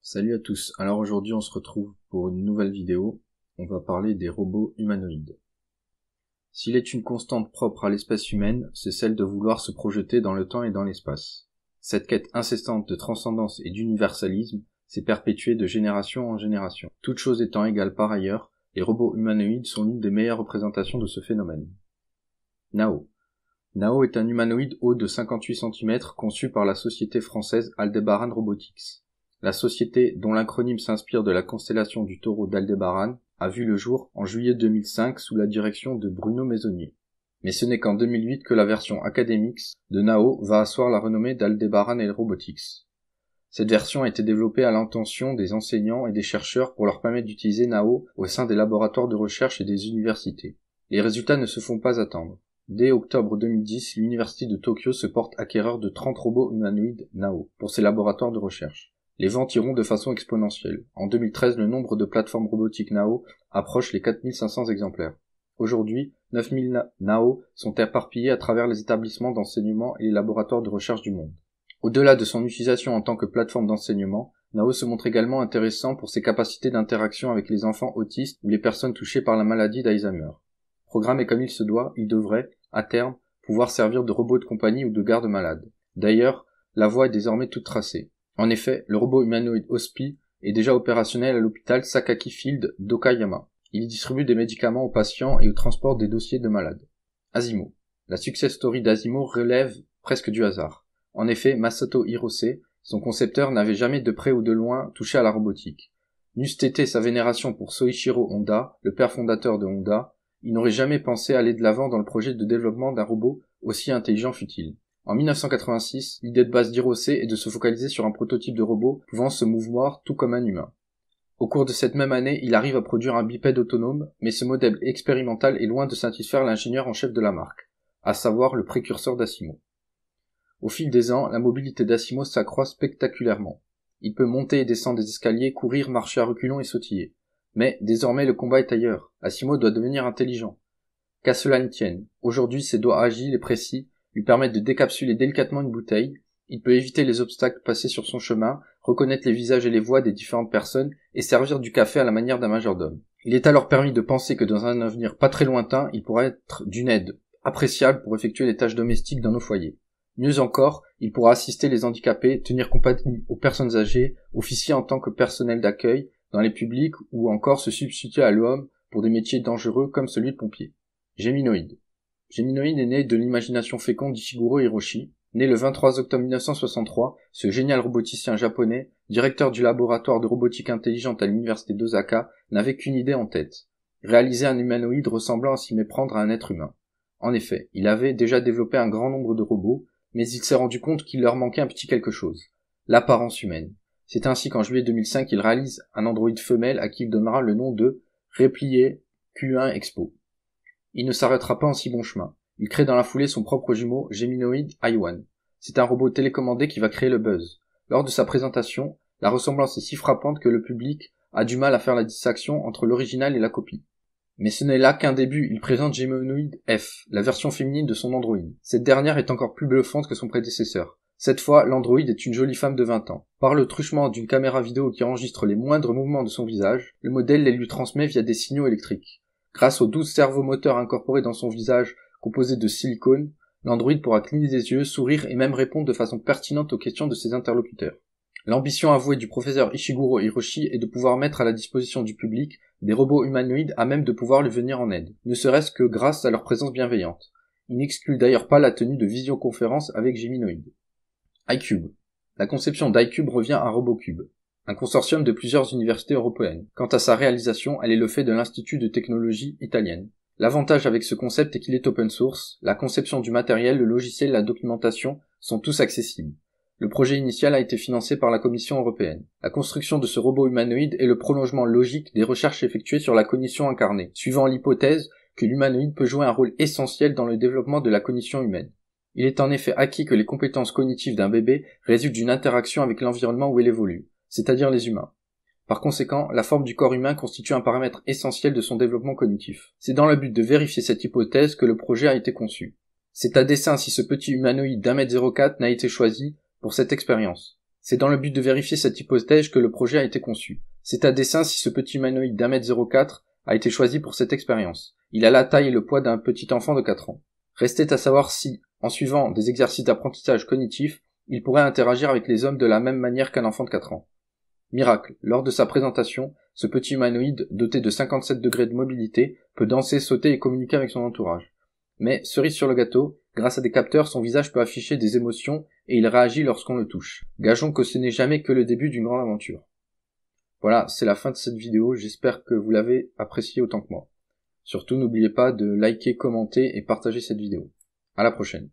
Salut à tous, alors aujourd'hui on se retrouve pour une nouvelle vidéo, on va parler des robots humanoïdes. S'il est une constante propre à l'espèce humaine, c'est celle de vouloir se projeter dans le temps et dans l'espace. Cette quête incessante de transcendance et d'universalisme s'est perpétuée de génération en génération. Toutes choses étant égales par ailleurs, les robots humanoïdes sont l'une des meilleures représentations de ce phénomène. Nao. Nao est un humanoïde haut de 58 cm conçu par la société française Aldebaran Robotics. La société, dont l'acronyme s'inspire de la constellation du taureau d'Aldébaran, a vu le jour en juillet 2005 sous la direction de Bruno Maisonnier. Mais ce n'est qu'en 2008 que la version Academics de Nao va asseoir la renommée d'Aldebaran Robotics. Cette version a été développée à l'intention des enseignants et des chercheurs pour leur permettre d'utiliser Nao au sein des laboratoires de recherche et des universités. Les résultats ne se font pas attendre. Dès octobre 2010, l'université de Tokyo se porte acquéreur de 30 robots humanoïdes Nao pour ses laboratoires de recherche. Les ventes iront de façon exponentielle. En 2013, le nombre de plateformes robotiques Nao approche les 4500 exemplaires. Aujourd'hui, 9000 Nao sont éparpillés à travers les établissements d'enseignement et les laboratoires de recherche du monde. Au-delà de son utilisation en tant que plateforme d'enseignement, Nao se montre également intéressant pour ses capacités d'interaction avec les enfants autistes ou les personnes touchées par la maladie d'Alzheimer. Programmé comme il se doit, il devrait, à terme, pouvoir servir de robot de compagnie ou de garde-malade. D'ailleurs, la voie est désormais toute tracée. En effet, le robot humanoïde Ospi est déjà opérationnel à l'hôpital Sakaki Field d'Okayama. Il y distribue des médicaments aux patients et au transport des dossiers de malades. Asimo. La success story d'Asimo relève presque du hasard. En effet, Masato Hirose, son concepteur, n'avait jamais de près ou de loin touché à la robotique. N'eût été sa vénération pour Soichiro Honda, le père fondateur de Honda, il n'aurait jamais pensé aller de l'avant dans le projet de développement d'un robot aussi intelligent fut-il. En 1986, l'idée de base d'Hirose est de se focaliser sur un prototype de robot pouvant se mouvoir tout comme un humain. Au cours de cette même année, il arrive à produire un bipède autonome, mais ce modèle expérimental est loin de satisfaire l'ingénieur en chef de la marque, à savoir le précurseur d'Asimo. Au fil des ans, la mobilité d'Asimo s'accroît spectaculairement. Il peut monter et descendre des escaliers, courir, marcher à reculons et sautiller. Mais désormais le combat est ailleurs. Asimo doit devenir intelligent. Qu'à cela ne tienne, aujourd'hui ses doigts agiles et précis lui permettent de décapsuler délicatement une bouteille, il peut éviter les obstacles passés sur son chemin, reconnaître les visages et les voix des différentes personnes et servir du café à la manière d'un majordome. Il est alors permis de penser que dans un avenir pas très lointain, il pourra être d'une aide appréciable pour effectuer les tâches domestiques dans nos foyers. Mieux encore, il pourra assister les handicapés, tenir compagnie aux personnes âgées, officier en tant que personnel d'accueil dans les publics ou encore se substituer à l'homme pour des métiers dangereux comme celui de pompier. Géminoïde. Géminoïde est né de l'imagination féconde d'Ishiguro Hiroshi. Né le 23 octobre 1963, ce génial roboticien japonais, directeur du laboratoire de robotique intelligente à l'université d'Osaka, n'avait qu'une idée en tête. Réaliser un humanoïde ressemblant à s'y méprendre à un être humain. En effet, il avait déjà développé un grand nombre de robots, mais il s'est rendu compte qu'il leur manquait un petit quelque chose. L'apparence humaine. C'est ainsi qu'en juillet 2005, il réalise un androïde femelle à qui il donnera le nom de Replier Q1 Expo. Il ne s'arrêtera pas en si bon chemin. Il crée dans la foulée son propre jumeau, Géminoïde I1. C'est un robot télécommandé qui va créer le buzz. Lors de sa présentation, la ressemblance est si frappante que le public a du mal à faire la distinction entre l'original et la copie. Mais ce n'est là qu'un début, il présente Géminoïde F, la version féminine de son androïde. Cette dernière est encore plus bluffante que son prédécesseur. Cette fois, l'androïde est une jolie femme de 20 ans. Par le truchement d'une caméra vidéo qui enregistre les moindres mouvements de son visage, le modèle les lui transmet via des signaux électriques. Grâce aux 12 servomoteurs incorporés dans son visage, composé de silicone, l'androïde pourra cligner des yeux, sourire et même répondre de façon pertinente aux questions de ses interlocuteurs. L'ambition avouée du professeur Ishiguro Hiroshi est de pouvoir mettre à la disposition du public des robots humanoïdes à même de pouvoir lui venir en aide, ne serait-ce que grâce à leur présence bienveillante. Il n'exclut d'ailleurs pas la tenue de visioconférences avec Géminoïde. iCube. La conception d'iCube revient à RoboCube, un consortium de plusieurs universités européennes. Quant à sa réalisation, elle est le fait de l'Institut de technologie italienne. L'avantage avec ce concept est qu'il est open source, la conception du matériel, le logiciel, la documentation sont tous accessibles. Le projet initial a été financé par la Commission européenne. La construction de ce robot humanoïde est le prolongement logique des recherches effectuées sur la cognition incarnée, suivant l'hypothèse que l'humanoïde peut jouer un rôle essentiel dans le développement de la cognition humaine. Il est en effet acquis que les compétences cognitives d'un bébé résultent d'une interaction avec l'environnement où il évolue, c'est-à-dire les humains. Par conséquent, la forme du corps humain constitue un paramètre essentiel de son développement cognitif. C'est dans le but de vérifier cette hypothèse que le projet a été conçu. C'est à dessein si ce petit humanoïde d'1m04 n'a été choisi pour cette expérience. C'est dans le but de vérifier cette hypothèse que le projet a été conçu. C'est à dessein si ce petit humanoïde d'1m04 a été choisi pour cette expérience. Il a la taille et le poids d'un petit enfant de 4 ans. Restait à savoir si, en suivant des exercices d'apprentissage cognitif, il pourrait interagir avec les hommes de la même manière qu'un enfant de 4 ans. Miracle, lors de sa présentation, ce petit humanoïde, doté de 57 degrés de mobilité, peut danser, sauter et communiquer avec son entourage. Mais, cerise sur le gâteau, grâce à des capteurs, son visage peut afficher des émotions et il réagit lorsqu'on le touche. Gageons que ce n'est jamais que le début d'une grande aventure. Voilà, c'est la fin de cette vidéo, j'espère que vous l'avez appréciée autant que moi. Surtout, n'oubliez pas de liker, commenter et partager cette vidéo. À la prochaine.